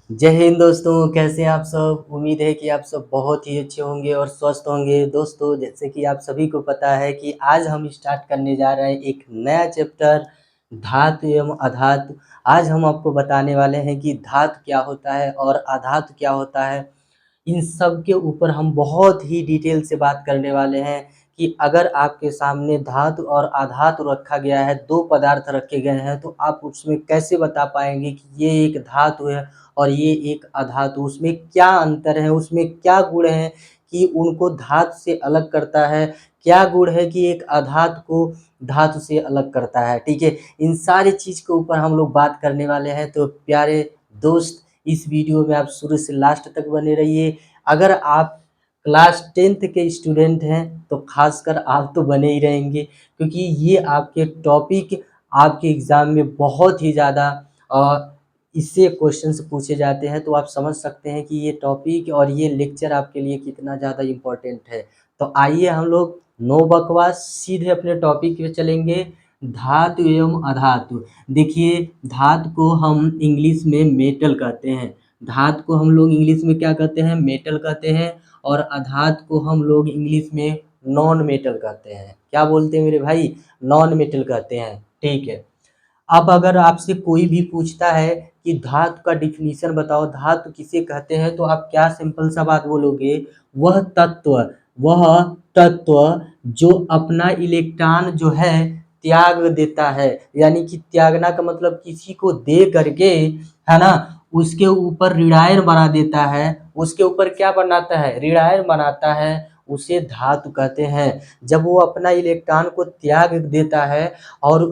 जय हिंद दोस्तों, कैसे हैं आप सब। उम्मीद है कि आप सब बहुत ही अच्छे होंगे और स्वस्थ होंगे। दोस्तों, जैसे कि आप सभी को पता है कि आज हम स्टार्ट करने जा रहे हैं एक नया चैप्टर, धातु एवं अधातु। आज हम आपको बताने वाले हैं कि धातु क्या होता है और अधातु क्या होता है। इन सब के ऊपर हम बहुत ही डिटेल से बात करने वाले हैं कि अगर आपके सामने धातु और अधातु रखा गया है, दो पदार्थ रखे गए हैं, तो आप उसमें कैसे बता पाएंगे कि ये एक धातु है और ये एक अधातु। उसमें क्या अंतर है, उसमें क्या गुण है कि उनको धातु से अलग करता है, क्या गुण है कि एक अधातु को धातु से अलग करता है। ठीक है, इन सारी चीज़ के ऊपर हम लोग बात करने वाले हैं। तो प्यारे दोस्त, इस वीडियो में आप शुरू से लास्ट तक बने रहिए। अगर आप क्लास 10th के स्टूडेंट हैं तो खासकर आप तो बने ही रहेंगे, क्योंकि ये आपके टॉपिक आपके एग्ज़ाम में बहुत ही ज़्यादा इससे क्वेश्चंस पूछे जाते हैं। तो आप समझ सकते हैं कि ये टॉपिक और ये लेक्चर आपके लिए कितना ज़्यादा इम्पोर्टेंट है। तो आइए हम लोग नो बकवास सीधे अपने टॉपिक पे चलेंगे, धातु एवं अधातु। देखिए, धातु को हम इंग्लिश में मेटल कहते हैं। धातु को हम लोग इंग्लिश में क्या कहते हैं? मेटल कहते हैं। और अधातु को हम लोग इंग्लिश में नॉन मेटल कहते हैं। क्या बोलते हैं मेरे भाई? नॉन मेटल कहते हैं। ठीक है, अब अगर आपसे कोई भी पूछता है कि धातु का डिफिनीशन बताओ, धातु किसे कहते हैं, तो आप क्या सिंपल सा बात बोलोगे? वह तत्व, वह तत्व जो अपना इलेक्ट्रॉन जो है त्याग देता है। यानी कि त्यागना का मतलब किसी को दे करके, है ना, उसके ऊपर ऋणायन बना देता है। उसके ऊपर क्या बनाता है? ऋणायन बनाता है। उसे धातु कहते हैं। जब वो अपना इलेक्ट्रॉन को त्याग देता है और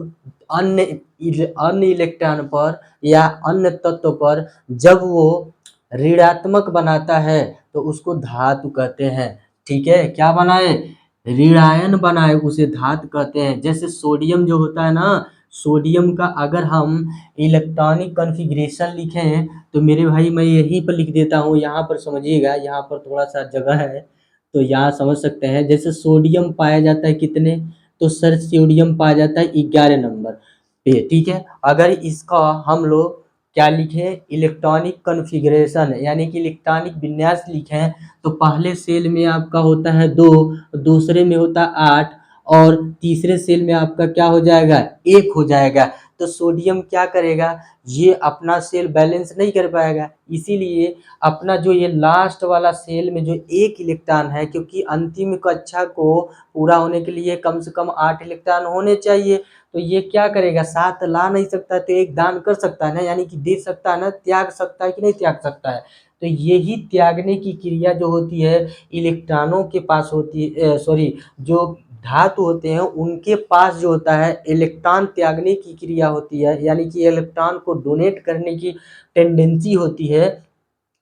अन्य अन्य इलेक्ट्रॉन पर या अन्य तत्व पर जब वो ऋणात्मक बनाता है तो उसको धातु कहते हैं। ठीक है, क्या बनाए? ऋणायन बनाए, उसे धातु कहते हैं। जैसे सोडियम जो होता है ना, सोडियम का अगर हम इलेक्ट्रॉनिक कॉन्फ़िगरेशन लिखें तो मेरे भाई मैं यहीं पर लिख देता हूँ, यहाँ पर समझिएगा, यहाँ पर थोड़ा सा जगह है तो यहाँ समझ सकते हैं। जैसे सोडियम पाया जाता है कितने, तो सर सोडियम पाया जाता है 11 नंबर पे। ठीक है, अगर इसका हम लोग क्या लिखें? इलेक्ट्रॉनिक कॉन्फ़िगरेशन यानी कि इलेक्ट्रॉनिक विन्यास लिखें तो पहले सेल में आपका होता है 2, दूसरे में होता है 8 और तीसरे सेल में आपका क्या हो जाएगा? 1 हो जाएगा। तो सोडियम क्या करेगा? ये अपना सेल बैलेंस नहीं कर पाएगा, इसीलिए अपना जो ये लास्ट वाला सेल में जो 1 इलेक्ट्रॉन है, क्योंकि अंतिम कक्षा को पूरा होने के लिए कम से कम 8 इलेक्ट्रॉन होने चाहिए, तो ये क्या करेगा? 7 ला नहीं सकता तो 1 दान कर सकता है ना, यानी कि दे सकता है ना, त्याग सकता है कि नहीं त्याग सकता है। तो यही त्यागने की क्रिया जो होती है इलेक्ट्रॉनों के पास होती है, सॉरी, जो धातु होते हैं उनके पास जो होता है इलेक्ट्रॉन त्यागने की क्रिया होती है, यानी कि इलेक्ट्रॉन को डोनेट करने की टेंडेंसी होती है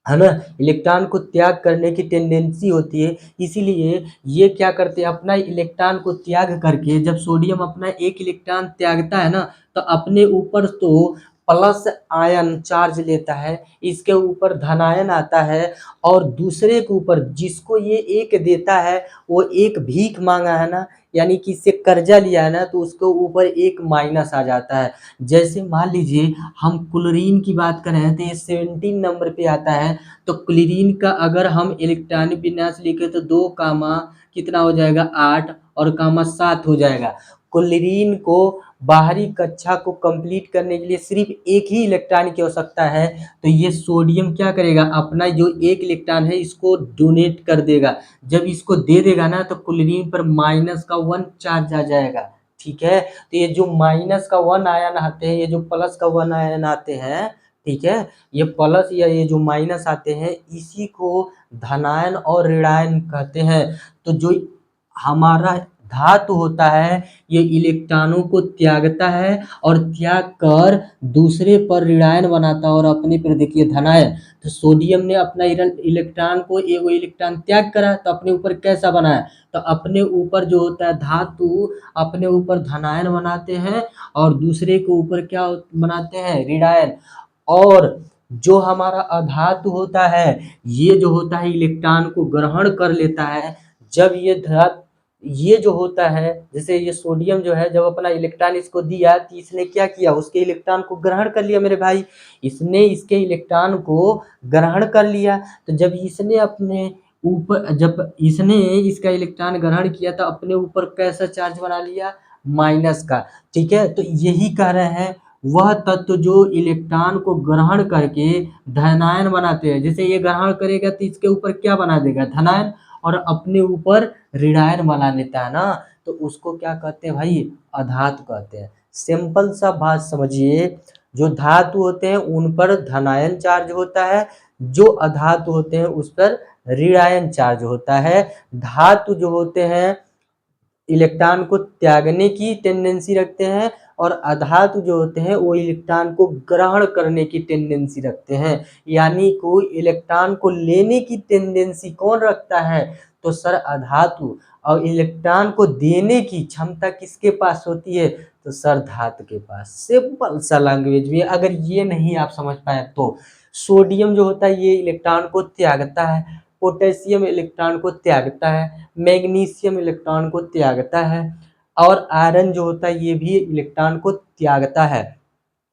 ना, इलेक्ट्रॉन को त्याग करने की टेंडेंसी होती है। इसीलिए ये क्या करते हैं? अपना इलेक्ट्रॉन को त्याग करके, जब सोडियम अपना 1 इलेक्ट्रॉन त्यागता है ना, तो अपने ऊपर तो प्लस आयन चार्ज लेता है, इसके ऊपर धनायन आता है, और दूसरे के ऊपर जिसको ये 1 देता है वो 1 भीख मांगा है ना, यानी कि इससे कर्जा लिया है ना, तो उसके ऊपर 1 माइनस आ जाता है। जैसे मान लीजिए हम क्लोरीन की बात करें तो ये 17 नंबर पे आता है। तो क्लोरीन का अगर हम इलेक्ट्रॉनिक विन्यास लिखे तो 2 कामा कितना हो जाएगा? 8 और कामा 7 हो जाएगा। क्लोरीन को बाहरी कक्षा को कंप्लीट करने के लिए सिर्फ 1 ही इलेक्ट्रॉन की आवश्यकता है, तो ये सोडियम क्या करेगा? अपना जो 1 इलेक्ट्रॉन है इसको डोनेट कर देगा। जब इसको दे देगा ना तो क्लोरीन पर माइनस का 1 चार्ज आ जाएगा। ठीक है, तो ये जो माइनस का 1 आयन आते हैं, ये जो प्लस का 1 आयन आते हैं, ठीक है, ये प्लस या ये जो माइनस आते हैं इसी को धनायन और ऋणायन कहते हैं। तो जो हमारा धातु होता है ये इलेक्ट्रॉनों को त्यागता है और त्याग कर दूसरे पर ऋणायन बनाता है और अपने पर देखिए धनायन। तो सोडियम ने अपना इलेक्ट्रॉन को एगो इलेक्ट्रॉन त्याग करा तो अपने ऊपर कैसा बनाया? तो अपने ऊपर जो होता है धातु अपने ऊपर धनायन बनाते हैं और दूसरे के ऊपर क्या बनाते हैं? ऋणायन। और जो हमारा अधातु होता है ये जो होता है इलेक्ट्रॉन को ग्रहण कर लेता है। जब ये धातु ये जो होता है, जैसे ये सोडियम जो है जब अपना इलेक्ट्रॉन इसको दिया तो इसने क्या किया, उसके इलेक्ट्रॉन को ग्रहण कर लिया मेरे भाई, इसने इसके इलेक्ट्रॉन को ग्रहण कर लिया। तो जब इसने अपने ऊपर, जब इसने इसका इलेक्ट्रॉन ग्रहण किया तो अपने ऊपर कैसा चार्ज बना लिया, माइनस का। ठीक है, तो यही कह रहे हैं वह तत्व जो इलेक्ट्रॉन को ग्रहण करके धनायन बनाते हैं, जैसे ये ग्रहण करेगा तो इसके ऊपर क्या बना देगा, धनायन, और अपने ऊपर ऋणायन बना लेता है ना, तो उसको क्या कहते हैं भाई, अधातु कहते हैं। सिंपल सा बात समझिए, जो धातु होते हैं उन पर धनायन चार्ज होता है, जो अधातु होते हैं उस पर ऋणायन चार्ज होता है। धातु जो होते हैं इलेक्ट्रॉन को त्यागने की टेंडेंसी रखते हैं, और अधातु जो होते हैं वो इलेक्ट्रॉन को ग्रहण करने की टेंडेंसी रखते हैं। यानी कोई इलेक्ट्रॉन को लेने की टेंडेंसी कौन रखता है, तो सर अधातु, और इलेक्ट्रॉन को देने की क्षमता किसके पास होती है, तो सर धातु के पास। सिंपल सा लैंग्वेज में, अगर ये नहीं आप समझ पाए तो सोडियम जो होता है ये इलेक्ट्रॉन को त्यागता है, पोटेशियम इलेक्ट्रॉन को त्यागता है, मैग्नीशियम इलेक्ट्रॉन को त्यागता है, और आयरन जो होता है ये भी इलेक्ट्रॉन को त्यागता है।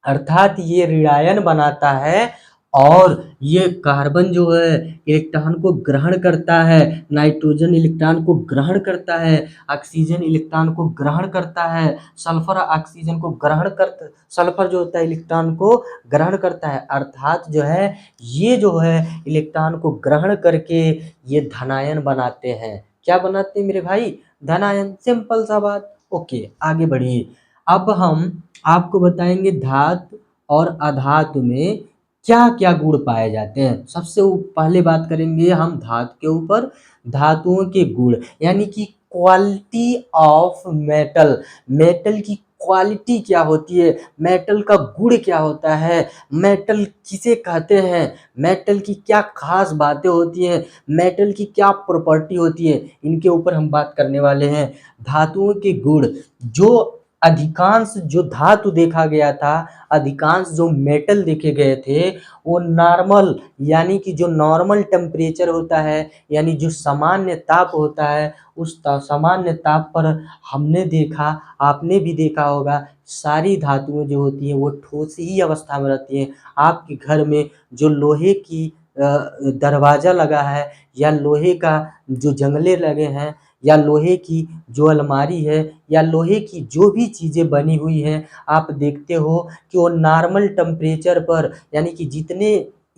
अर्थात ये ऋणायन बनाता है, और ये कार्बन जो है इलेक्ट्रॉन को ग्रहण करता है, नाइट्रोजन इलेक्ट्रॉन को ग्रहण करता है, ऑक्सीजन इलेक्ट्रॉन को ग्रहण करता है, सल्फर ऑक्सीजन को ग्रहण करता, सल्फर जो होता है इलेक्ट्रॉन को ग्रहण करता है। अर्थात जो है ये जो है इलेक्ट्रॉन को ग्रहण करके ये धनायन बनाते हैं। क्या बनाते हैं मेरे भाई, धनायन। सिंपल सा बात। ओके, आगे बढ़िए। अब हम आपको बताएंगे धातु और अधातु में क्या क्या गुण पाए जाते हैं। सबसे पहले बात करेंगे हम धातु के ऊपर, धातुओं के गुण, यानी कि क्वालिटी ऑफ मेटल। मेटल की क्वालिटी क्या होती है, मेटल का गुण क्या होता है, मेटल किसे कहते हैं, मेटल की क्या खास बातें होती हैं, मेटल की क्या प्रॉपर्टी होती है, इनके ऊपर हम बात करने वाले हैं। धातुओं के गुण, जो अधिकांश जो धातु देखा गया था, अधिकांश जो मेटल देखे गए थे, वो नॉर्मल, यानी कि जो नॉर्मल टेम्परेचर होता है, यानी जो सामान्य ताप होता है, उस सामान्य ताप पर हमने देखा, आपने भी देखा होगा, सारी धातुएं जो होती हैं वो ठोस ही अवस्था में रहती हैं। आपके घर में जो लोहे की दरवाज़ा लगा है, या लोहे का जो जंगले लगे हैं, या लोहे की जो अलमारी है, या लोहे की जो भी चीज़ें बनी हुई हैं, आप देखते हो कि वो नॉर्मल टेम्परेचर पर, यानी कि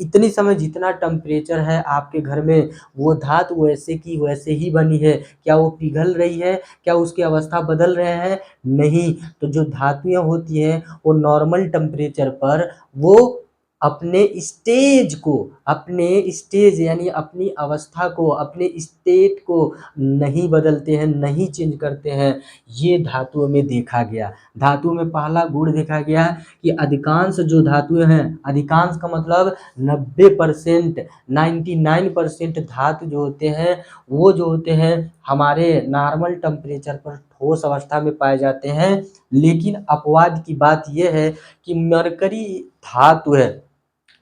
इतनी समय जितना टेम्परेचर है आपके घर में, वो धातु वैसे की वैसे ही बनी है। क्या वो पिघल रही है, क्या उसकी अवस्था बदल रहे हैं, नहीं। तो जो धातुएं होती हैं वो नॉर्मल टेम्परेचर पर वो अपने स्टेज यानी अपनी अवस्था को, अपने स्टेट को नहीं बदलते हैं, नहीं चेंज करते हैं। ये धातुओं में देखा गया। धातुओं में पहला गुण देखा गया कि अधिकांश जो धातुएं हैं, अधिकांश का मतलब 90%, 99% धातु जो होते हैं वो जो होते हैं हमारे नॉर्मल टेम्परेचर पर ठोस अवस्था में पाए जाते हैं। लेकिन अपवाद की बात यह है कि मरकरी धातु है,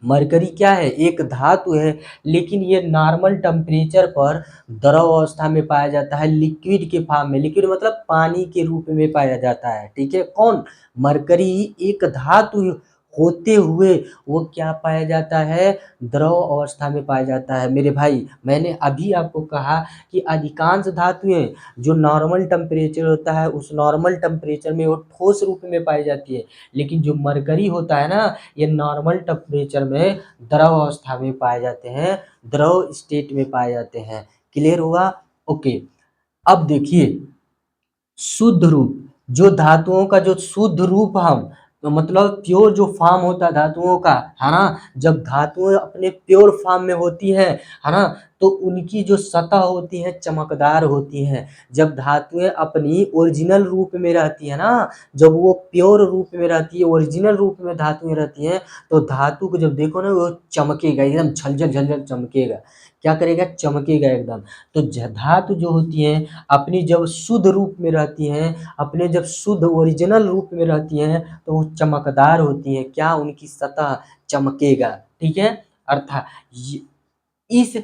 मरकरी क्या है, एक धातु है, लेकिन ये नॉर्मल टेम्परेचर पर द्रव अवस्था में पाया जाता है, लिक्विड के फॉर्म में। लिक्विड मतलब पानी के रूप में पाया जाता है। ठीक है, कौन, मरकरी एक धातु होते हुए वो क्या पाया जाता है, द्रव अवस्था में पाया जाता है। मेरे भाई, मैंने अभी आपको कहा कि अधिकांश धातुएं जो नॉर्मल टेम्परेचर होता है उस नॉर्मल टेम्परेचर में वो ठोस रूप में पाई जाती है, लेकिन जो मरकरी होता है ना, ये नॉर्मल टेम्परेचर में द्रव अवस्था में पाए जाते हैं, द्रव स्टेट में पाए जाते हैं। क्लियर हुआ? ओके। अब देखिए, शुद्ध रूप, जो धातुओं का जो शुद्ध रूप, हम तो मतलब प्योर जो फॉर्म होता है धातुओं का, है ना, जब धातुएं अपने प्योर फॉर्म में होती है ना, तो उनकी जो सतह होती है चमकदार होती हैं। जब धातुएं अपनी ओरिजिनल रूप में रहती है ना, जब वो प्योर रूप में रहती है, ओरिजिनल रूप में धातुएं रहती हैं, तो धातु को जब देखो ना वो चमकेगा, एकदम झलझल झलझल चमकेगा। क्या करेगा, चमकेगा एकदम। तो धातु जो होती है अपनी जब शुद्ध रूप में रहती हैं, अपने जब शुद्ध ओरिजिनल रूप में रहती हैं, तो वो चमकदार होती हैं। क्या, उनकी सतह चमकेगा। ठीक है, अर्थात इस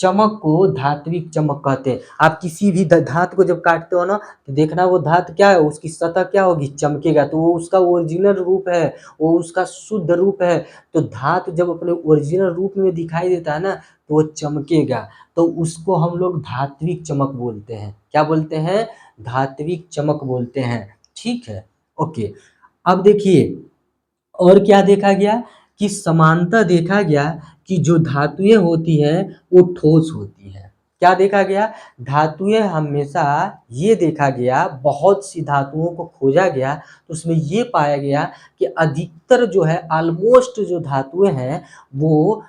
चमक को धात्विक चमक कहते हैं। आप किसी भी धातु को जब काटते हो ना, तो देखना वो धातु क्या है, उसकी सतह क्या होगी, चमकेगा। तो वो उसका ओरिजिनल रूप है, वो उसका शुद्ध रूप है। तो धातु जब अपने ओरिजिनल रूप में दिखाई देता है ना, तो वो चमकेगा। तो उसको हम लोग धात्विक चमक बोलते हैं। क्या बोलते हैं? धात्विक चमक बोलते हैं। ठीक है, ओके। अब देखिए और क्या देखा गया कि समानता देखा गया कि जो धातुएं होती हैं वो ठोस होती हैं। क्या देखा गया? धातुएं हमेशा, ये देखा गया, बहुत सी धातुओं को खोजा गया तो उसमें ये पाया गया कि अधिकतर जो है, ऑलमोस्ट जो धातुएं हैं वो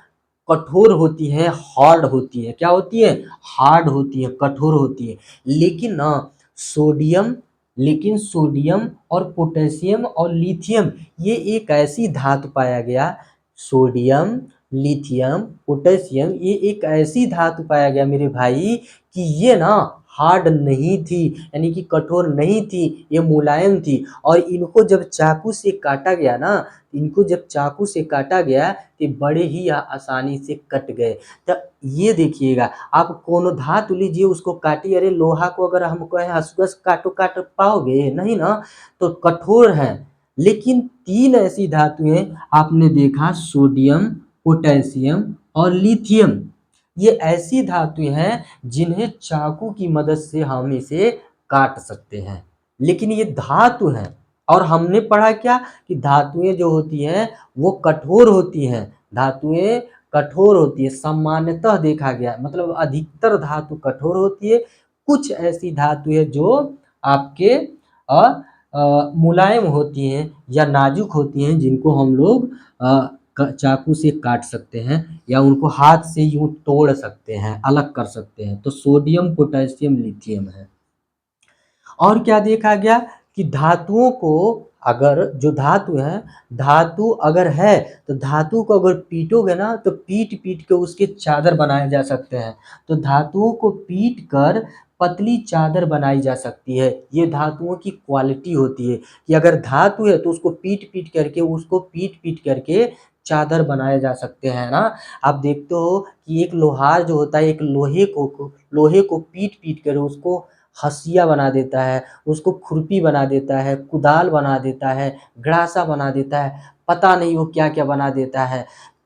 कठोर होती हैं, हार्ड होती हैं। क्या होती है? हार्ड होती है, कठोर होती है। लेकिन ना सोडियम लेकिन सोडियम और पोटेशियम और लिथियम, ये एक ऐसी धातु पाया गया, सोडियम, लिथियम, पोटेशियम, ये एक ऐसी धातु पाया गया मेरे भाई कि ये ना हार्ड नहीं थी, यानी कि कठोर नहीं थी, ये मुलायम थी। और इनको जब चाकू से काटा गया ना, इनको जब चाकू से काटा गया तो बड़े ही आसानी से कट गए। तो ये देखिएगा, आप कोनो धातु लीजिए, उसको काटिए, अरे लोहा को अगर हम कहें हंसुआ से काटो, काट पाओगे नहीं ना, तो कठोर है। लेकिन तीन ऐसी धातुएं आपने देखा, सोडियम, पोटेशियम और लिथियम, ये ऐसी धातुएं हैं जिन्हें चाकू की मदद से हम इसे काट सकते हैं। लेकिन ये धातु हैं, और हमने पढ़ा क्या कि धातुएं जो होती हैं वो कठोर होती हैं। धातुएं कठोर होती है, सामान्यतः देखा गया, मतलब अधिकतर धातु कठोर होती है। कुछ ऐसी धातु है जो आपके मुलायम होती हैं या नाजुक होती हैं, जिनको हम लोग चाकू से काट सकते हैं या उनको हाथ से यूं तोड़ सकते हैं, अलग कर सकते हैं। तो सोडियम, पोटेशियम, लिथियम है। और क्या देखा गया कि धातुओं को, अगर जो धातु है, धातु अगर है तो धातु को अगर पीटोगे ना, तो पीट पीट के उसके चादर बनाए जा सकते हैं। तो धातुओं को पीट कर पतली चादर बनाई जा सकती है। ये धातुओं की क्वालिटी होती है कि अगर धातु है तो उसको पीट पीट करके चादर बनाए जा सकते हैं ना। आप देखते हो कि एक लोहार जो होता है, एक लोहे को पीट पीट कर उसको हंसिया बना देता है, उसको खुरपी बना देता है, कुदाल बना देता है, गड़ासा बना देता है, पता नहीं वो क्या क्या बना देता है।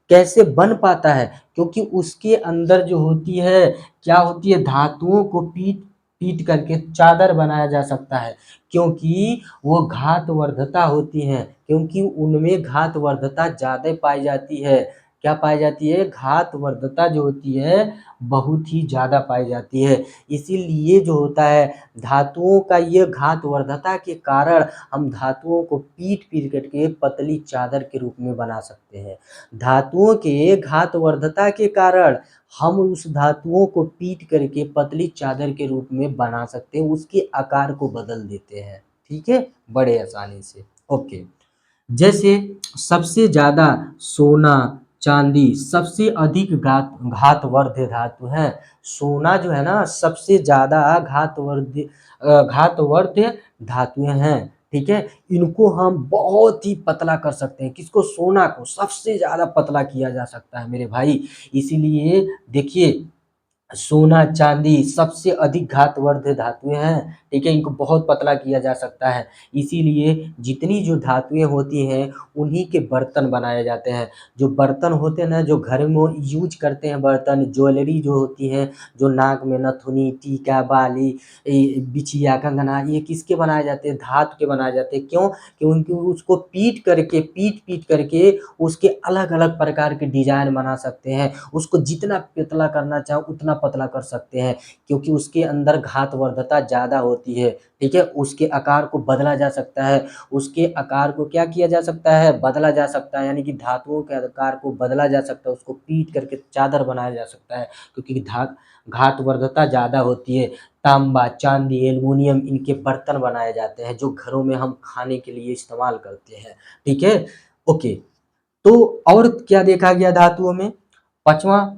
कैसे बन पाता है? क्योंकि उसके अंदर जो होती है, क्या होती है, धातुओं को पीट पीट करके चादर बनाया जा सकता है। क्योंकि वो घातवर्धता होती हैं, क्योंकि उनमें घातवर्धता ज़्यादा पाई जाती है। क्या पाई जाती है? घातवर्धता जो होती है बहुत ही ज़्यादा पाई जाती है। इसीलिए जो होता है, धातुओं का ये घातवर्धता के कारण हम धातुओं को पीट पीट करके पतली चादर के रूप में बना सकते हैं। धातुओं के घातवर्धता के कारण हम उस धातुओं को पीट करके पतली चादर के रूप में बना सकते हैं, उसके आकार को बदल देते हैं। ठीक है, बड़े आसानी से। ओके, जैसे सबसे ज़्यादा सोना, चांदी सबसे अधिक घातवर्ध धातु है। सोना जो है ना, सबसे ज़्यादा घातवर्ध धातुएं हैं। ठीक है, इनको हम बहुत ही पतला कर सकते हैं। किसको? सोना को सबसे ज़्यादा पतला किया जा सकता है मेरे भाई। इसीलिए देखिए, सोना, चांदी सबसे अधिक घातवर्ध धातुएं हैं। ठीक है, इनको बहुत पतला किया जा सकता है। इसीलिए जितनी जो धातुएं होती हैं उन्हीं के बर्तन बनाए जाते हैं। जो बर्तन होते हैं ना, जो घर में यूज करते हैं बर्तन, ज्वेलरी जो होती है, जो नाक में नथुनी, टीका, बाली, बिछिया, कंगना, ये किसके बनाए जाते हैं? धातु के बनाए जाते हैं। क्यों? क्योंकि उसको पीट पीट करके उसके अलग अलग प्रकार के डिजाइन बना सकते हैं। उसको जितना पतला करना चाहो उतना पतला कर सकते हैं, क्योंकि उसके अंदर घातवर्धता ज़्यादा होती है। ठीक है, उसके आकार को बदला जा सकता है। उसके आकार को क्या किया जा सकता है? बदला जा सकता है, यानी कि धातुओं के आकार को बदला जा सकता है, उसको पीट करके चादर बनाया जा सकता है, क्योंकि घातवर्धता ज़्यादा होती है। तांबा, चांदी, एल्युमिनियम, इनके बर्तन बनाए जाते हैं जो घरों में हम खाने के लिए इस्तेमाल करते हैं। ठीक है, ओके। तो और क्या देखा गया धातुओं में? पांचवा,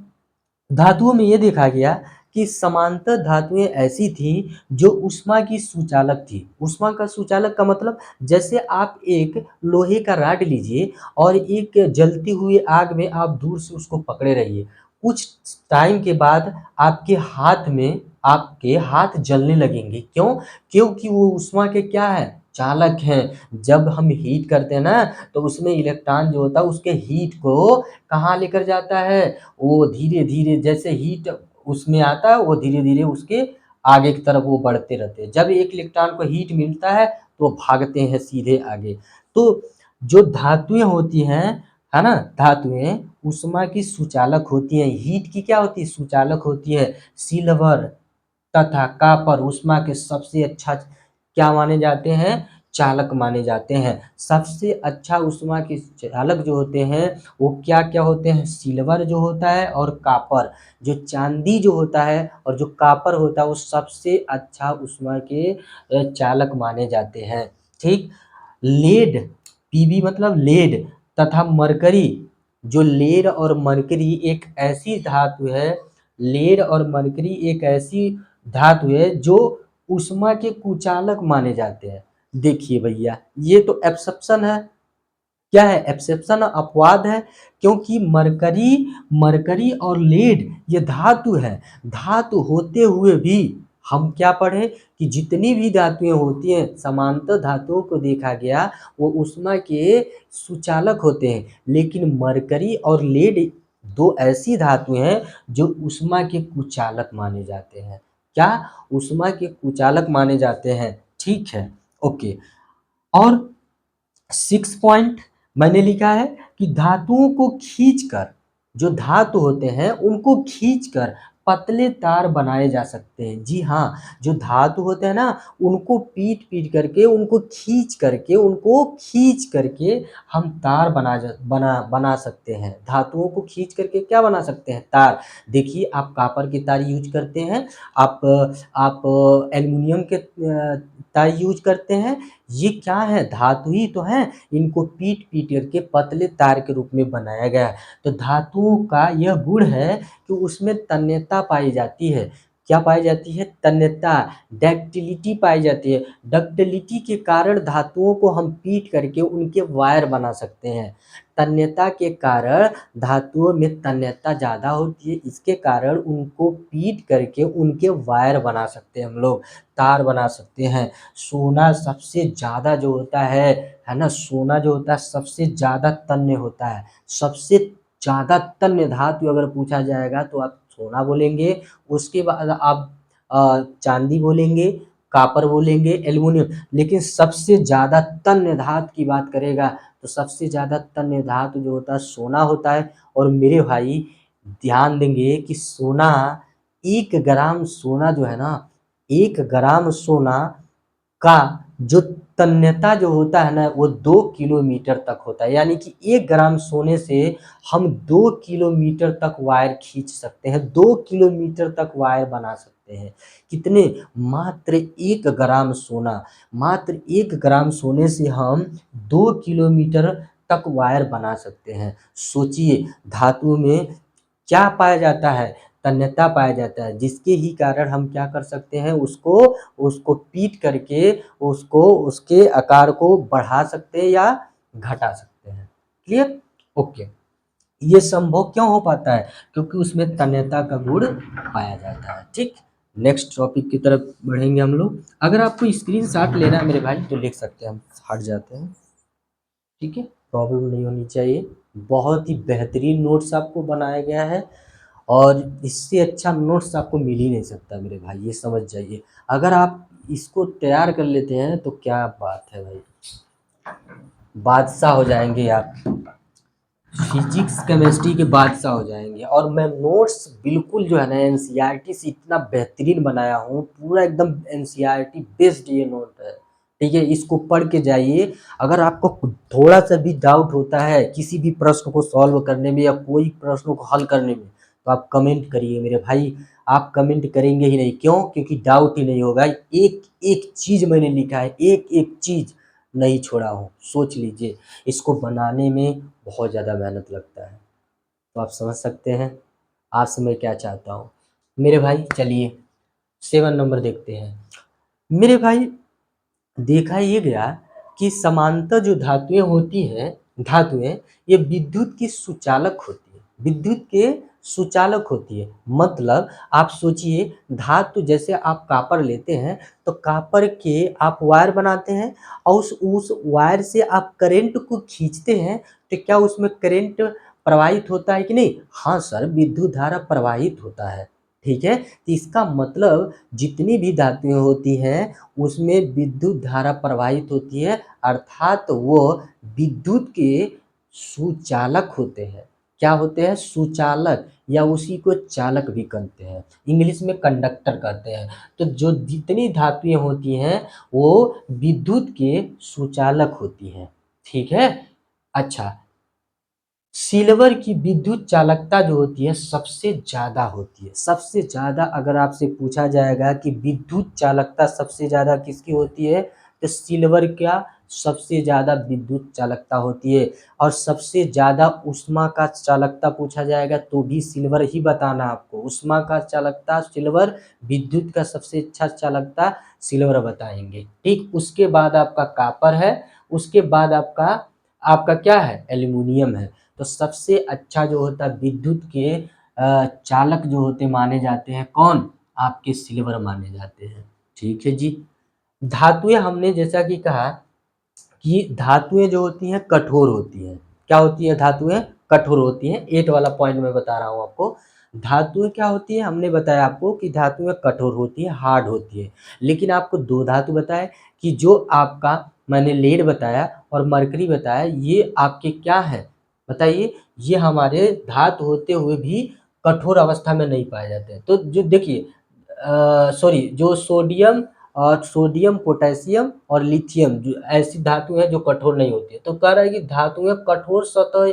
धातुओं में ये देखा गया कि समांतर धातुएं ऐसी थी जो ऊष्मा की सुचालक थी। ऊष्मा का सुचालक का मतलब, जैसे आप एक लोहे का रॉड लीजिए और एक जलती हुई आग में आप दूर से उसको पकड़े रहिए, कुछ टाइम के बाद आपके हाथ जलने लगेंगे। क्यों? क्योंकि वो ऊष्मा के क्या है? चालक हैं। जब हम हीट करते हैं ना, तो उसमें इलेक्ट्रॉन जो होता है उसके हीट को कहाँ लेकर जाता है? वो धीरे-धीरे जैसे हीट उसमें आता है, वो धीरे-धीरे उसके आगे की तरफ वो बढ़ते रहते हैं। जब एक इलेक्ट्रॉन को हीट मिलता है, तो वो भागते हैं सीधे आगे। तो जो धातुएँ होती हैं, है ना? धातुएँ ऊष्मा की सुचालक होती हैं। हीट की क्या होती है? सुचालक होती है। सिल्वर तथा कॉपर ऊष्मा के सबसे अच्छा क्या माने जाते हैं? चालक माने जाते हैं। सबसे अच्छा ऊष्मा के चालक जो होते हैं, वो क्या-क्या होते हैं? सिल्वर जो होता है और कॉपर। जो चांदी जो होता है और जो कॉपर होता है, वो सबसे अच्छा ऊष्मा के चालक माने जाते हैं। ठीक? लेड, पीबी मतलब लेड तथा मरकरी, जो लेड और मरकरी एक ऐसी धातु है, लेड और मरकरी एक ऐसी धातु है जो ऊष्मा के कुचालक माने जाते हैं। देखिए भैया, ये तो एक्सेप्शन है। क्या है? एक्सेप्शन, अपवाद है। क्योंकि मरकरी मरकरी और लेड ये धातु है। धातु होते हुए भी हम क्या पढ़े कि जितनी भी धातुएं होती हैं, समांतर धातुओं को देखा गया, वो ऊष्मा के सुचालक होते हैं। लेकिन मरकरी और लेड दो ऐसी धातुएं हैं जो ऊष्मा के कुचालक माने जाते हैं। क्या? ऊष्मा के कुचालक माने जाते हैं। ठीक है, ओके। और 6 पॉइंट मैंने लिखा है कि धातुओं को खींचकर, जो धातु होते हैं उनको खींचकर पतले तार बनाए जा सकते हैं। जी हाँ, जो धातु होते हैं ना, उनको पीट-पीट करके, उनको खींच करके हम तार बना सकते हैं। धातुओं को खींच करके क्या बना सकते हैं? तार। देखिए, आप कॉपर के तार यूज़ करते हैं, आप एल्युमिनियम के तार यूज़ करते हैं। ये क्या है? धातु ही तो हैं। इनको पीट-पीट करके पतले तार के रूप में बनाया गया है। तो धातुओं का यह गुण है कि उसमें तन्यता पाई जाती है। क्या पाई जाती है? तन्यता, डक्टिलिटी पाई जाती है। डक्टिलिटी के कारण धातुओं को हम पीट करके उनके वायर बना सकते हैं। तन्यता के कारण धातुओं में तन्यता ज़्यादा होती है, इसके कारण उनको पीट करके उनके वायर बना सकते हैं हम लोग, तार बना सकते हैं। सोना सबसे ज़्यादा जो होता है ना? सोना जो होता है सबसे ज़्यादा तन्य होता है। सबसे ज़्यादा तन्य धातु अगर पूछा जाएगा तो आप सोना बोलेंगे, उसके बाद आप चांदी बोलेंगे, कॉपर बोलेंगे, एल्युमिनियम। लेकिन सबसे ज़्यादा तन्य धातु की बात करेगा तो सबसे ज़्यादा तन्य धातु जो होता है सोना होता है। और मेरे भाई ध्यान देंगे कि सोना, 1 ग्राम सोना जो है ना, 1 ग्राम सोना का जो तन्यता जो होता है ना, वो 2 किलोमीटर तक होता है। यानी कि 1 ग्राम सोने से हम 2 किलोमीटर तक वायर खींच सकते हैं, 2 किलोमीटर तक वायर बना सकते हैं। कितने? मात्र 1 ग्राम सोना। मात्र 1 ग्राम सोने से हम 2 किलोमीटर तक वायर बना सकते हैं। सोचिए, धातु में क्या पाया जाता है? तन्यता पाया जाता है, जिसके ही कारण हम क्या कर सकते हैं? उसको उसको पीट करके उसको उसके आकार को बढ़ा सकते हैं या घटा सकते हैं। क्लियर? ओके। ये संभव क्यों हो पाता है? क्योंकि उसमें तन्यता का गुण पाया जाता है। ठीक? नेक्स्ट टॉपिक की तरफ बढ़ेंगे हम लोग। अगर आपको स्क्रीनशॉट लेना है मेरे भाई तो लिख सकते हैं, हम हट जाते हैं। ठीक है? प्रॉब्लम नहीं होनी चाहिए। बहुत ही बेहतरीन नोट्स आपको बनाया गया है और इससे अच्छा नोट्स आपको मिल ही नहीं सकता मेरे भाई, ये समझ जाइए। अगर आप इसको तैयार कर लेते हैं तो क्या बात है भाई, बादशाह हो जाएंगे आप। फिजिक्स केमिस्ट्री के बादशाह हो जाएंगे। और मैं नोट्स बिल्कुल जो है ना एनसीईआरटी से इतना बेहतरीन बनाया हूँ, पूरा एकदम एनसीईआरटी बेस्ड ये नोट है। ठीक है? इसको पढ़ के जाइए। अगर आपको थोड़ा सा भी डाउट होता है किसी भी प्रश्न को सॉल्व करने में या कोई प्रश्न को हल करने में, तो आप कमेंट करिए मेरे भाई। आप कमेंट करेंगे ही नहीं, क्यों? क्योंकि डाउट ही नहीं होगा। एक एक चीज़ मैंने लिखा है, एक एक चीज़ नहीं छोड़ा हूँ। सोच लीजिए, इसको बनाने में बहुत ज़्यादा मेहनत लगता है। तो आप समझ सकते हैं आपसे मैं क्या चाहता हूँ। मेरे भाई चलिए 7 नंबर देखते हैं। मेरे भाई देखा ये गया कि समांतर जो धातुएं होती हैं, धातुएं ये विद्युत की सुचालक होती है। विद्युत के सुचालक होती है। मतलब आप सोचिए, धातु जैसे आप कॉपर लेते हैं तो कॉपर के आप वायर बनाते हैं और उस वायर से आप करंट को खींचते हैं, तो क्या उसमें करंट प्रवाहित होता है कि नहीं? हाँ सर, विद्युत धारा प्रवाहित होता है। ठीक है, तो इसका मतलब जितनी भी धातुएं होती हैं उसमें विद्युत धारा प्रवाहित होती है, अर्थात वो विद्युत के सुचालक होते हैं। क्या होते हैं? सुचालक, या उसी को चालक भी कहते हैं, इंग्लिश में कंडक्टर कहते हैं। तो जो जितनी धातुएं होती हैं वो विद्युत के सुचालक होती हैं। ठीक है। अच्छा, सिल्वर की विद्युत चालकता जो होती है सबसे ज़्यादा होती है। सबसे ज़्यादा अगर आपसे पूछा जाएगा कि विद्युत चालकता सबसे ज़्यादा किसकी होती है, तो सिल्वर का सबसे ज़्यादा विद्युत चालकता होती है। और सबसे ज़्यादा ऊष्मा का चालकता पूछा जाएगा तो भी सिल्वर ही बताना आपको। ऊष्मा का चालकता सिल्वर, विद्युत का सबसे अच्छा चालकता सिल्वर बताएंगे। ठीक, उसके बाद आपका कॉपर है, उसके बाद आपका आपका क्या है? एल्युमिनियम है। तो सबसे अच्छा जो होता है विद्युत के चालक जो होते माने जाते हैं कौन? आपके सिल्वर माने जाते हैं। ठीक है जी। धातुएं हमने जैसा कि कहा कि धातुएं जो होती हैं कठोर होती हैं। क्या होती है? धातुएं कठोर होती हैं। 8 वाला पॉइंट मैं बता रहा हूँ आपको। धातुएं क्या होती है? हमने बताया आपको कि धातुएं कठोर होती है, हार्ड होती है। लेकिन आपको दो धातु बताए कि जो आपका मैंने लेड बताया और मरकरी बताया, ये आपके क्या है बताइए? ये हमारे धातु होते हुए भी कठोर अवस्था में नहीं पाए जाते हैं। तो जो देखिए, सॉरी, जो सोडियम और सोडियम, पोटेशियम और लिथियम जो ऐसी धातु है जो कठोर नहीं होती है। तो कह रहा है कि धातुएं कठोर सतह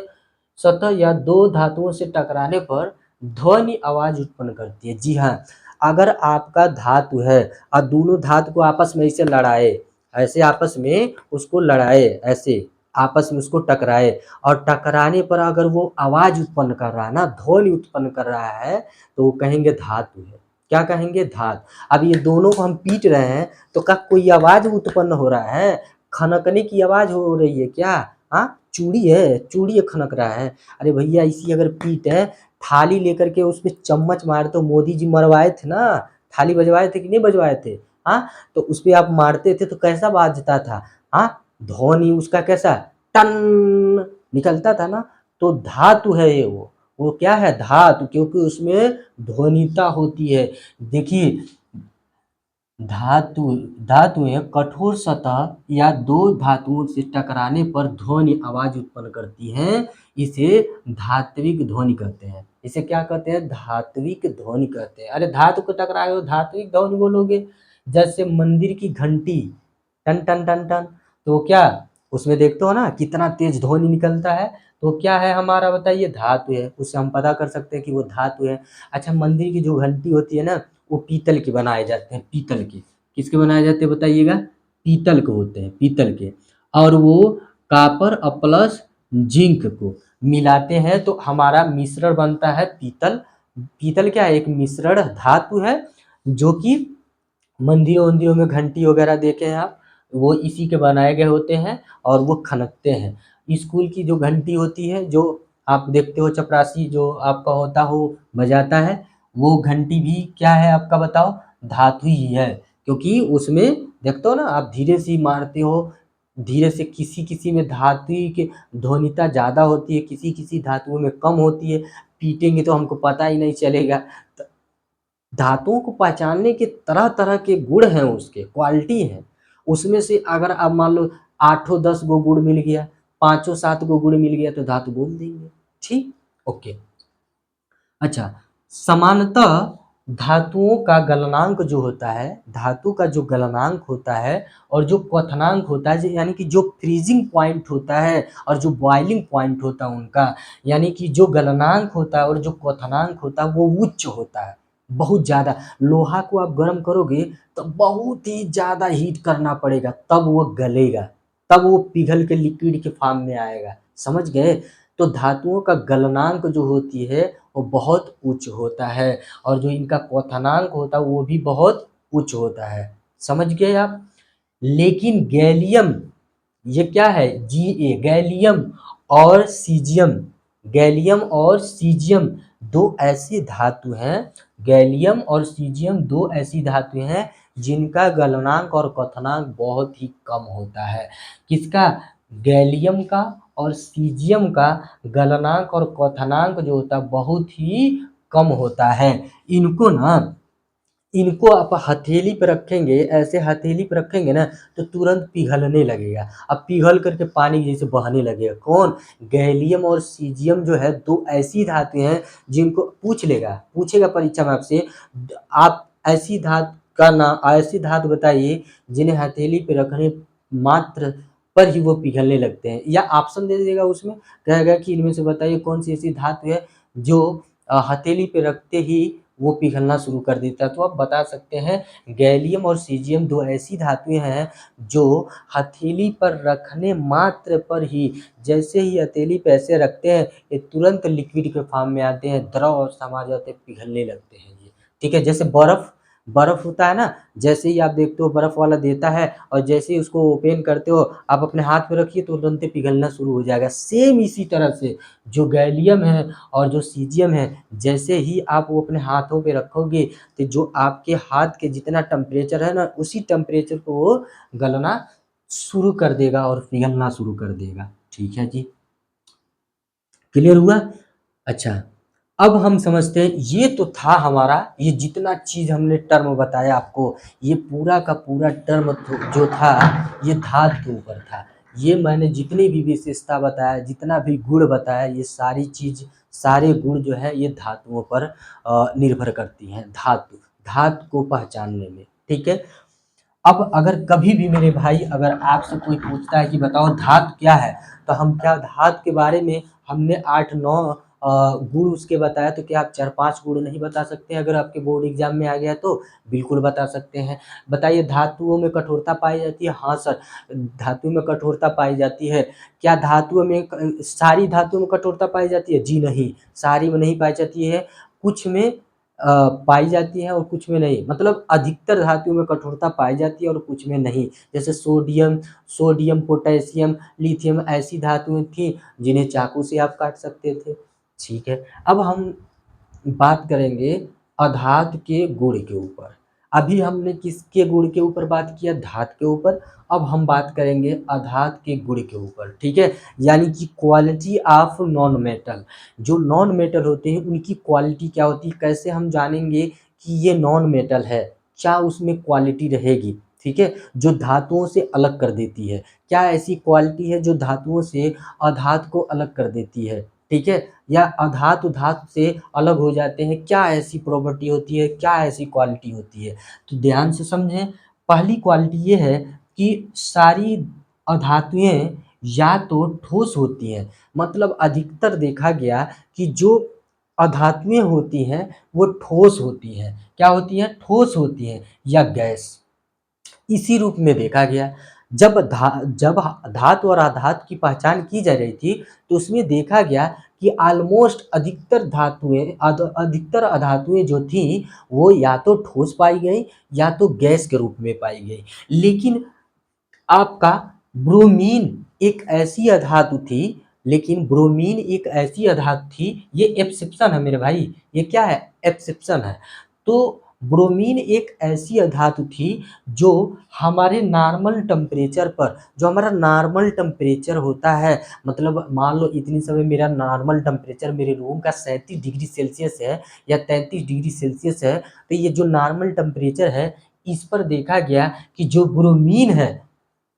सतह या दो धातुओं से टकराने पर ध्वनि आवाज उत्पन्न करती है। जी हाँ, अगर आपका धातु है और दोनों धातु को आपस में ऐसे लड़ाए, ऐसे आपस में उसको लड़ाए, ऐसे आपस में उसको टकराए, और टकराने पर अगर वो आवाज उत्पन्न कर रहा है ना, ध्वनि उत्पन्न कर रहा है, तो वो कहेंगे धातु है। क्या कहेंगे? धातु। अब ये दोनों को हम पीट रहे हैं तो क्या कोई आवाज उत्पन्न हो रहा है? खनकने की आवाज हो रही है क्या? हाँ, चूड़ी है, चूड़ी खनक रहा है। अरे भैया, इसी अगर पीट है, थाली लेकर के उसमें चम्मच मारे तो मोदी जी मरवाए थे ना, थाली बजवाए थे कि नहीं बजवाए थे? हाँ, तो उस पे आप मारते थे तो कैसा बाजता था? हाँ, ध्वनि उसका कैसा टन निकलता था ना। तो धातु है ये, वो क्या है? धातु, क्योंकि उसमें ध्वनिता होती है। देखिए, धातु धातुएं कठोर सतह या दो धातुओं से टकराने पर ध्वनि आवाज उत्पन्न करती हैं। इसे धात्विक ध्वनि कहते हैं। इसे क्या कहते हैं? धात्विक ध्वनि कहते हैं। अरे धातु को टकराए हो, धात्विक ध्वनि बोलोगे। जैसे मंदिर की घंटी, टन टन टन टन, तो क्या उसमें देखते हो ना कितना तेज ध्वनि निकलता है? तो क्या है हमारा बताइए? धातु है। उससे हम पता कर सकते हैं कि वो धातु है। अच्छा, मंदिर की जो घंटी होती है ना, वो पीतल के बनाए जाते हैं। पीतल के किसके बनाए जाते हैं बताइएगा? पीतल के होते हैं, पीतल के। और वो कॉपर और प्लस जिंक को मिलाते हैं तो हमारा मिश्रण बनता है पीतल। पीतल क्या है? एक मिश्रण धातु है जो कि मंदिरों वंदिरों में घंटी वगैरह देखे हैं आप, वो इसी के बनाए गए होते हैं और वो खनकते हैं। स्कूल की जो घंटी होती है, जो आप देखते हो चपरासी जो आपका होता हो बजाता है, वो घंटी भी क्या है आपका बताओ? धातु ही है। क्योंकि उसमें देखते हो ना, आप धीरे से ही मारते हो, धीरे से, किसी किसी में धातु की ध्वनिता ज़्यादा होती है, किसी किसी धातुओं में कम होती है। पीटेंगे तो हमको पता ही नहीं चलेगा। धातुओं को पहचानने के तरह तरह के गुण हैं, उसके क्वालिटी है। उसमें से अगर आप मान लो 8 10 गो गुण मिल गया, 5 7 गो गुण मिल गया तो धातु बोल देंगे। ठीक, ओके। अच्छा, समानतः धातुओं का गलनांक जो होता है, धातु का जो गलनांक होता है और जो क्वथनांक होता है, यानी कि जो फ्रीजिंग पॉइंट होता है और जो बॉइलिंग पॉइंट होता है उनका, यानी कि जो गलनांक होता है और जो क्वथनांक होता है वो उच्च होता है। बहुत ज़्यादा लोहा को आप गर्म करोगे तो बहुत ही ज़्यादा हीट करना पड़ेगा, तब वो गलेगा, तब वो पिघल के लिक्विड के फॉर्म में आएगा। समझ गए? तो धातुओं का गलनांक जो होती है वो बहुत उच्च होता है, और जो इनका क्वथनांक होता है वो भी बहुत उच्च होता है। समझ गए आप? लेकिन गैलियम, ये क्या है? Ga, गैलियम और सीजियम, गैलियम और सीजियम दो ऐसी धातु हैं, गैलियम और सीजियम दो ऐसी धातु हैं जिनका गलनांक और क्वथनांक बहुत ही कम होता है। किसका? गैलियम का और सीजियम का गलनांक और क्वथनांक जो होता है बहुत ही कम होता है। इनको आप हथेली पे रखेंगे, ऐसे हथेली पे रखेंगे ना तो तुरंत पिघलने लगेगा। अब पिघल करके पानी जैसे बहने लगेगा। कौन? गैलियम और सीजियम जो है दो ऐसी धातु हैं जिनको पूछेगा परीक्षा में आपसे, आप ऐसी धातु का नाम, ऐसी धातु बताइए जिन्हें हथेली पे रखने मात्र पर ही वो पिघलने लगते हैं। या ऑप्शन दे देगा, उसमें कहेगा कि इनमें से बताइए कौन सी ऐसी धातु है जो हथेली पे रखते ही वो पिघलना शुरू कर देता है। तो आप बता सकते हैं गैलियम और सीजियम दो ऐसी धातुएं हैं जो हथेली पर रखने मात्र पर ही, जैसे ही हथेली पे ऐसे रखते हैं ये तुरंत लिक्विड के फॉर्म में आते हैं, द्रव अवस्था में आ जाते हैं, पिघलने लगते हैं ये। ठीक है, जैसे बर्फ होता है ना, जैसे ही आप देखते हो बर्फ वाला देता है और जैसे ही उसको ओपन करते हो आप अपने हाथ पे रखिए तो तुरंत पिघलना शुरू हो जाएगा। सेम इसी तरह से जो गैलियम है और जो सीजियम है, जैसे ही आप वो अपने हाथों पे रखोगे तो जो आपके हाथ के जितना टेम्परेचर है ना उसी टेम्परेचर को वो गलना शुरू कर देगा और पिघलना शुरू कर देगा। ठीक है जी, क्लियर हुआ? अच्छा, अब हम समझते हैं, ये तो था हमारा, ये जितना चीज हमने टर्म बताया आपको, ये पूरा का पूरा टर्म जो था ये धातु के ऊपर था। ये मैंने जितनी भी विशेषता बताया, जितना भी गुण बताया, ये सारी चीज, सारे गुण जो है ये धातुओं पर निर्भर करती हैं, धातु को पहचानने में। ठीक है, अब अगर कभी भी मेरे भाई अगर आपसे कोई पूछता है कि बताओ धातु क्या है, तो हम क्या धातु के बारे में हमने 8-9 गुण उसके बताया, तो क्या आप 4-5 गुण नहीं बता सकते? अगर आपके बोर्ड एग्जाम में आ गया तो बिल्कुल बता सकते हैं। बताइए, धातुओं में कठोरता पाई जाती है? हाँ सर, धातु में कठोरता पाई जाती है। क्या धातुओं में सारी धातुओं में कठोरता पाई जाती है? जी नहीं, सारी में नहीं पाई जाती है, कुछ में पाई जाती है और कुछ में नहीं। मतलब अधिकतर धातुओं में कठोरता पाई जाती है और कुछ में नहीं। जैसे सोडियम, पोटेशियम, लिथियम ऐसी धातुएं थी जिन्हें चाकू से आप काट सकते थे। ठीक है, अब हम बात करेंगे अधातु के गुण के ऊपर। अभी हमने किसके गुण के ऊपर बात किया? धातु के ऊपर। अब हम बात करेंगे अधातु के गुण के ऊपर। ठीक है, यानी कि क्वालिटी ऑफ नॉन मेटल। जो नॉन मेटल होते हैं उनकी क्वालिटी क्या होती है, कैसे हम जानेंगे कि ये नॉन मेटल है, क्या उसमें क्वालिटी रहेगी? ठीक है, जो धातुओं से अलग कर देती है, क्या ऐसी क्वालिटी है जो धातुओं से अधातु को अलग कर देती है? ठीक है, या अधातु धातु से अलग हो जाते हैं, क्या ऐसी प्रॉपर्टी होती है, क्या ऐसी क्वालिटी होती है? तो ध्यान से समझें। पहली क्वालिटी ये है कि सारी अधातुएं या तो ठोस होती हैं, मतलब अधिकतर देखा गया कि जो अधातुएं होती हैं वो ठोस होती हैं। क्या होती हैं? ठोस होती हैं या गैस, इसी रूप में देखा गया। जब धातु और अधातु की पहचान की जा रही थी तो उसमें देखा गया कि ऑलमोस्ट अधिकतर अधातुएं जो थी वो या तो ठोस पाई गई या तो गैस के रूप में पाई गई। लेकिन आपका ब्रोमीन एक ऐसी अधातु थी, ये एक्सेप्शन है मेरे भाई, ये क्या है? एक्सेप्शन है। तो ब्रोमीन एक ऐसी अधातु थी जो हमारे नॉर्मल टेम्परेचर पर, जो हमारा नॉर्मल टेम्परेचर होता है, मतलब मान लो इतनी समय मेरा नॉर्मल टेम्परेचर मेरे रूम का 37 डिग्री सेल्सियस है या 33 डिग्री सेल्सियस है, तो ये जो नॉर्मल टेम्परेचर है इस पर देखा गया कि जो ब्रोमीन है,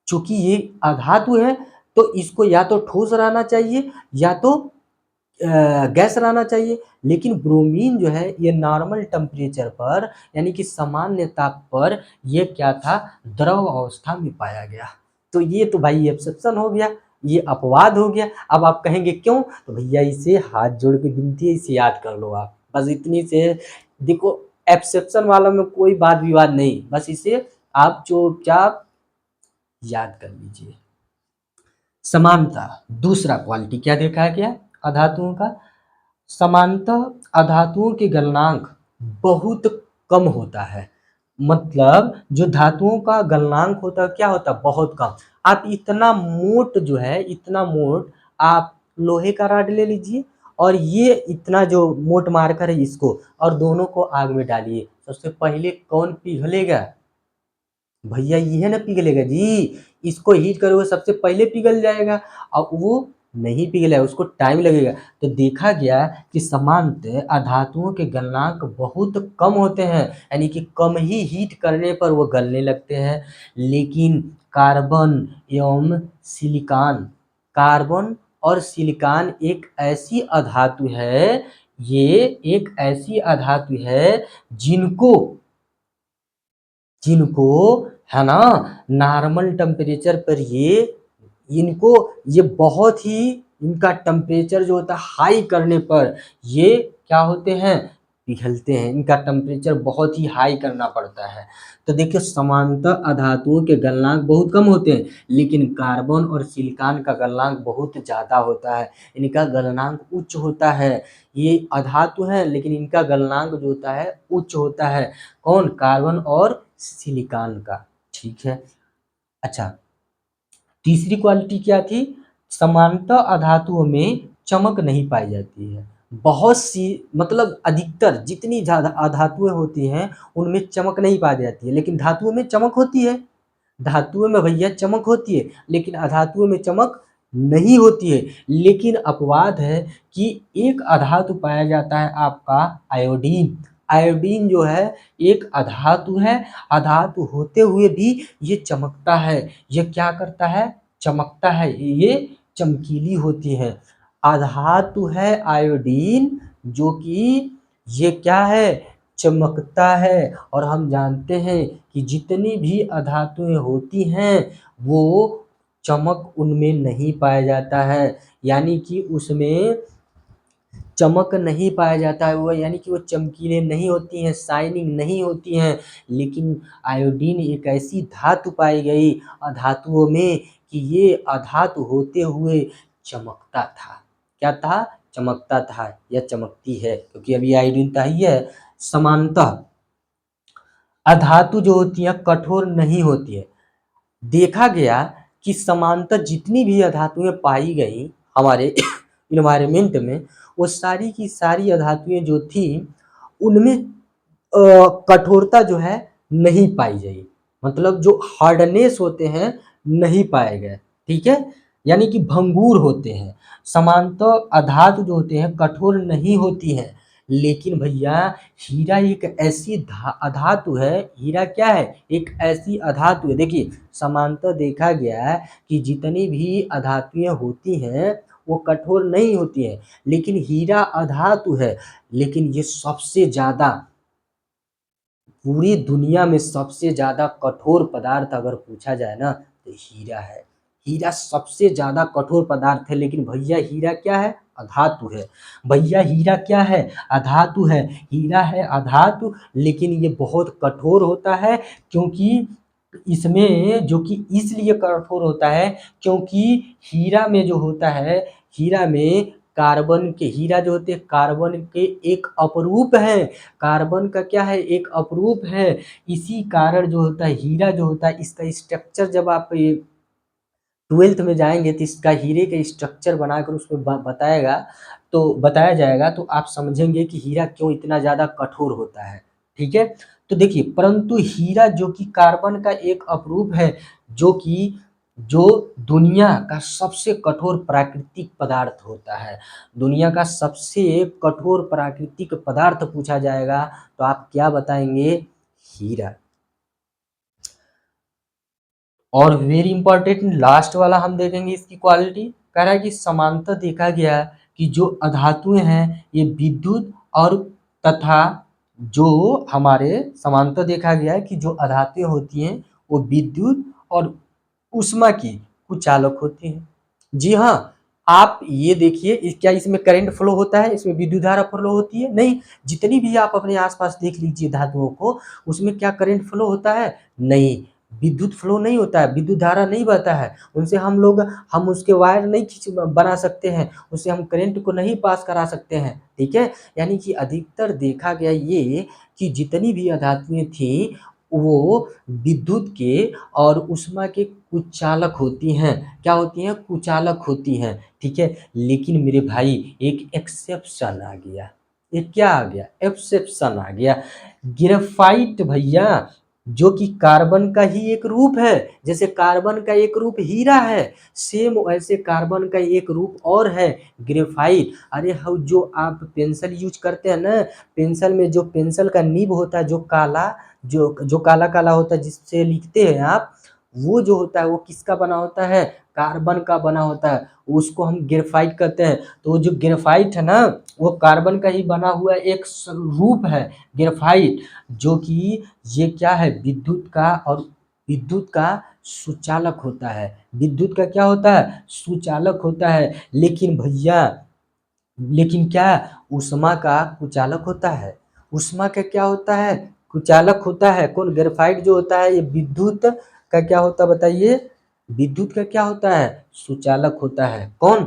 चूंकि ये अधातु है तो इसको या तो ठोस रहना चाहिए या तो गैस रहना चाहिए। लेकिन ब्रोमीन जो है ये नॉर्मल टेम्परेचर पर, यानी कि सामान्य ताप पर, ये क्या था? द्रव अवस्था में पाया गया। तो ये तो भाई एक्सेप्शन हो गया, ये अपवाद हो गया। अब आप कहेंगे क्यों? तो भैया इसे हाथ जोड़ के विनती है, इसे याद कर लो आप, बस इतनी से। देखो, एक्सेप्शन वाला में कोई वाद विवाद नहीं, बस इसे आप चुपचाप याद कर लीजिए। समानता, दूसरा क्वालिटी क्या देखा गया अधातुओं का? समानतः अधातुओं के गलनांक बहुत कम होता है। मतलब जो धातुओं का गलनांक होता है क्या होता है? बहुत कम। आप इतना मोट जो है, इतना मोट आप लोहे का रॉड ले लीजिए और ये इतना जो मोट मार्कर है इसको, और दोनों को आग में डालिए। सबसे पहले कौन पिघलेगा? भैया ये है ना पिघलेगा जी। इसको हीट करोगे सबसे पहले पिघल जाएगा, और वो नहीं पिघलेगा, उसको टाइम लगेगा। तो देखा गया कि सामान्यतः अधातुओं के गलनांक बहुत कम होते हैं, यानी कि कम ही हीट करने पर वो गलने लगते हैं। लेकिन कार्बन एवं सिलिकॉन, कार्बन और सिलिकॉन एक ऐसी अधातु है, ये एक ऐसी अधातु है जिनको जिनको है ना नॉर्मल टेम्परेचर पर इनको ये बहुत ही, इनका टेम्परेचर जो होता है हाई करने पर ये क्या होते हैं? पिघलते हैं। इनका टेम्परेचर बहुत ही हाई करना पड़ता है। तो देखिए समानांतर अधातुओं के गलनांक बहुत कम होते हैं, लेकिन कार्बन और सिलिकॉन का गलनांक बहुत ज़्यादा होता है। इनका गलनांक उच्च होता है। ये अधातु है लेकिन इनका गलनांक जो होता है उच्च होता है। कौन? कार्बन और सिलिकॉन का। ठीक है। अच्छा, तीसरी क्वालिटी क्या थी? समानता अधातुओं में चमक नहीं पाई जाती है। बहुत सी, मतलब अधिकतर जितनी ज़्यादा अधातुएं होती हैं उनमें चमक नहीं पाई जाती है, लेकिन धातुओं में चमक होती है। धातुओं में भैया चमक होती है, लेकिन अधातुओं में चमक नहीं होती है। लेकिन अपवाद है कि एक अधातु पाया जाता है आपका आयोडीन। आयोडीन जो है एक अधातु है, अधातु होते हुए भी ये चमकता है। ये क्या करता है? चमकता है, ये चमकीली होती है। अधातु है आयोडीन, जो कि ये क्या है? चमकता है। और हम जानते हैं कि जितनी भी अधातुएं होती हैं वो चमक उनमें नहीं पाया जाता है, यानी कि उसमें चमक नहीं पाया जाता है, वो यानी कि वो चमकीले नहीं होती हैं, शाइनिंग नहीं होती हैं। लेकिन आयोडीन एक ऐसी धातु पाई गई अधातुओं में कि ये अधातु होते हुए चमकता था। क्या था? चमकता था या चमकती है, क्योंकि अभी आयोडीन था ही है। समानतः अधातु जो होती है कठोर नहीं होती है। देखा गया कि समानतः जितनी भी अधातुएं पाई गई हमारे इन्वायरमेंट में, वो सारी की सारी अधातुएं जो थी उनमें कठोरता जो है नहीं पाई गई, मतलब जो हार्डनेस होते हैं नहीं पाए गए। ठीक है, यानी कि भंगुर होते हैं। समानतः अधातु जो होते हैं कठोर नहीं होती है। लेकिन भैया हीरा एक ऐसी अधातु है, हीरा क्या है? एक ऐसी अधातु है। देखिए समानतः देखा गया है कि जितनी भी अधातुएं होती हैं वो कठोर नहीं होती हैं, लेकिन हीरा अधातु है। लेकिन ये सबसे ज़्यादा, पूरी दुनिया में सबसे ज़्यादा कठोर पदार्थ अगर पूछा जाए ना तो हीरा है। हीरा सबसे ज़्यादा कठोर पदार्थ है। लेकिन भैया हीरा क्या है? अधातु है। भैया हीरा क्या है? अधातु है। हीरा है अधातु, लेकिन ये बहुत कठोर होता है, क्योंकि इसमें जो कि इसलिए कठोर होता है क्योंकि हीरा में जो होता है, हीरा में कार्बन के, हीरा जो होते हैं कार्बन के एक अपरूप है। कार्बन का क्या है? एक अपरूप है। इसी कारण जो होता है हीरा जो होता है, इसका स्ट्रक्चर जब आप ये 12th में जाएंगे तो इसका हीरे का स्ट्रक्चर बनाकर उसमें बताएगा, तो बताया जाएगा, तो आप समझेंगे कि हीरा क्यों इतना ज़्यादा कठोर होता है। ठीक है, तो देखिए परंतु हीरा जो कि कार्बन का एक अपरूप है, जो कि जो दुनिया का सबसे कठोर प्राकृतिक पदार्थ होता है। दुनिया का सबसे कठोर प्राकृतिक पदार्थ पूछा जाएगा तो आप क्या बताएंगे? हीरा। और वेरी इंपॉर्टेंट लास्ट वाला हम देखेंगे इसकी क्वालिटी। कह रहा है कि समानतः देखा गया कि जो अधातुएं हैं ये विद्युत और तथा जो हमारे समानतः देखा गया है कि जो अधातुएं होती हैं वो विद्युत और ऊष्मा की कुचालक होती हैं। जी हाँ, आप ये देखिए क्या इसमें करंट फ्लो होता है? इसमें विद्युत धारा फ्लो होती है? नहीं। जितनी भी आप अपने आसपास देख लीजिए धातुओं को, उसमें क्या करंट फ्लो होता है? नहीं। विद्युत फ्लो नहीं होता है, विद्युत धारा नहीं बहता है। उनसे हम उसके वायर नहीं खींच बना सकते हैं, उससे हम करंट को नहीं पास करा सकते हैं। ठीक है, यानी कि अधिकतर देखा गया ये कि जितनी भी अधातुएं थी वो विद्युत के और ऊष्मा के कुचालक होती हैं। क्या होती हैं? कुचालक होती हैं, ठीक है। लेकिन मेरे भाई एक एक्सेप्शन आ गया। एक क्या आ गया? एक्सेप्शन आ गया। ग्रेफाइट भैया, जो कि कार्बन का ही एक रूप है। जैसे कार्बन का एक रूप हीरा है, सेम वैसे कार्बन का एक रूप और है ग्रेफाइट। अरे हम जो आप पेंसिल यूज करते हैं ना, पेंसिल में जो पेंसिल का निब होता है, जो काला काला होता है जिससे लिखते हैं आप, वो जो होता है वो किसका बना होता है? कार्बन का बना होता है। उसको हम ग्रेफाइट कहते हैं। तो जो ग्रेफाइट है ना, वो कार्बन का ही बना हुआ एक रूप है ग्रेफाइट, जो कि ये क्या है? विद्युत का और विद्युत का सुचालक होता है। विद्युत का क्या होता है? सुचालक होता है। लेकिन भैया, लेकिन क्या ऊष्मा का कुचालक होता है? ऊष्मा का क्या होता है? कुचालक होता है। कौन? ग्रेफाइट जो होता है ये विद्युत का क्या होता है बताइए? विद्युत का क्या होता है? सुचालक होता है। कौन?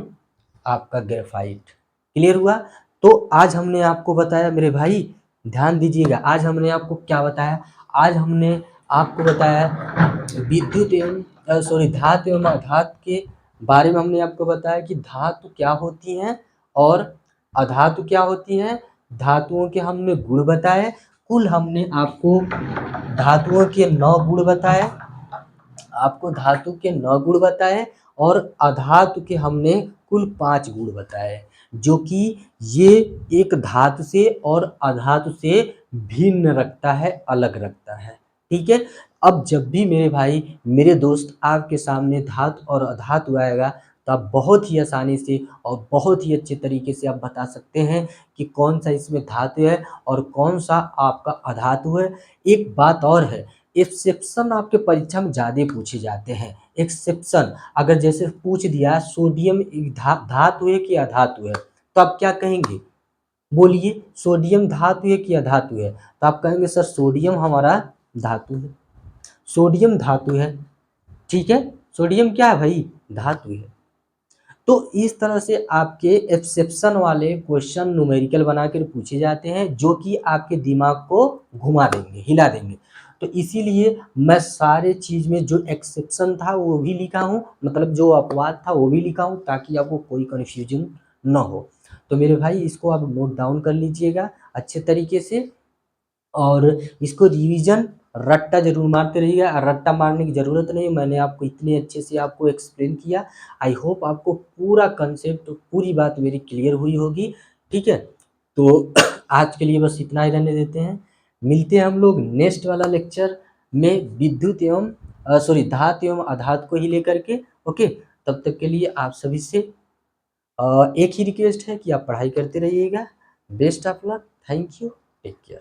आपका ग्रेफाइट। क्लियर हुआ? तो आज हमने आपको बताया मेरे भाई, ध्यान दीजिएगा, आज हमने आपको क्या बताया? आज हमने आपको बताया विद्युत एवं धातु एवं अधातु के बारे में। हमने आपको बताया कि धातु क्या होती हैं और अधातु क्या होती हैं। धातुओं के हमने गुण बताए। कुल हमने आपको धातुओं के 9 गुण बताए। आपको धातु के 9 गुण बताए और अधातु के हमने कुल 5 गुण बताए, जो कि ये एक धातु से और अधातु से भिन्न रखता है, अलग रखता है। ठीक है। अब जब भी मेरे भाई, मेरे दोस्त आपके सामने धातु और अधातु आएगा, तो आप बहुत ही आसानी से और बहुत ही अच्छे तरीके से आप बता सकते हैं कि कौन सा इसमें धातु है और कौन सा आपका अधातु है। एक बात और है, एक्सेप्शन आपके परीक्षा में ज़्यादा पूछे जाते हैं। एक्सेप्शन अगर जैसे पूछ दिया सोडियम धातु है कि अधातु है, तो आप क्या कहेंगे? बोलिए, सोडियम धातु है कि अधातु है? तो आप कहेंगे सर सोडियम हमारा धातु है, सोडियम धातु है। ठीक है, सोडियम क्या है भाई? धातु है। तो इस तरह से आपके एक्सेप्शन वाले क्वेश्चन न्यूमेरिकल बना कर पूछे जाते हैं, जो कि आपके दिमाग को घुमा देंगे, हिला देंगे। तो इसीलिए मैं सारे चीज़ में जो एक्सेप्शन था वो भी लिखा हूँ, मतलब जो अपवाद था वो भी लिखा हूँ, ताकि आपको कोई कन्फ्यूजन न हो। तो मेरे भाई इसको आप नोट डाउन कर लीजिएगा अच्छे तरीके से, और इसको रिवीजन रट्टा जरूर मारते रहिएगा। रट्टा मारने की ज़रूरत नहीं, मैंने आपको इतने अच्छे से आपको एक्सप्लेन किया। आई होप आपको पूरा कंसेप्ट, पूरी बात मेरी क्लियर हुई होगी। ठीक है, तो आज के लिए बस इतना ही रहने देते हैं। मिलते हैं हम लोग नेक्स्ट वाला लेक्चर में विद्युत एवं धातु एवं अधातु को ही लेकर के। ओके, तब तक के लिए आप सभी से एक ही रिक्वेस्ट है कि आप पढ़ाई करते रहिएगा। Best of luck, thank you, take care.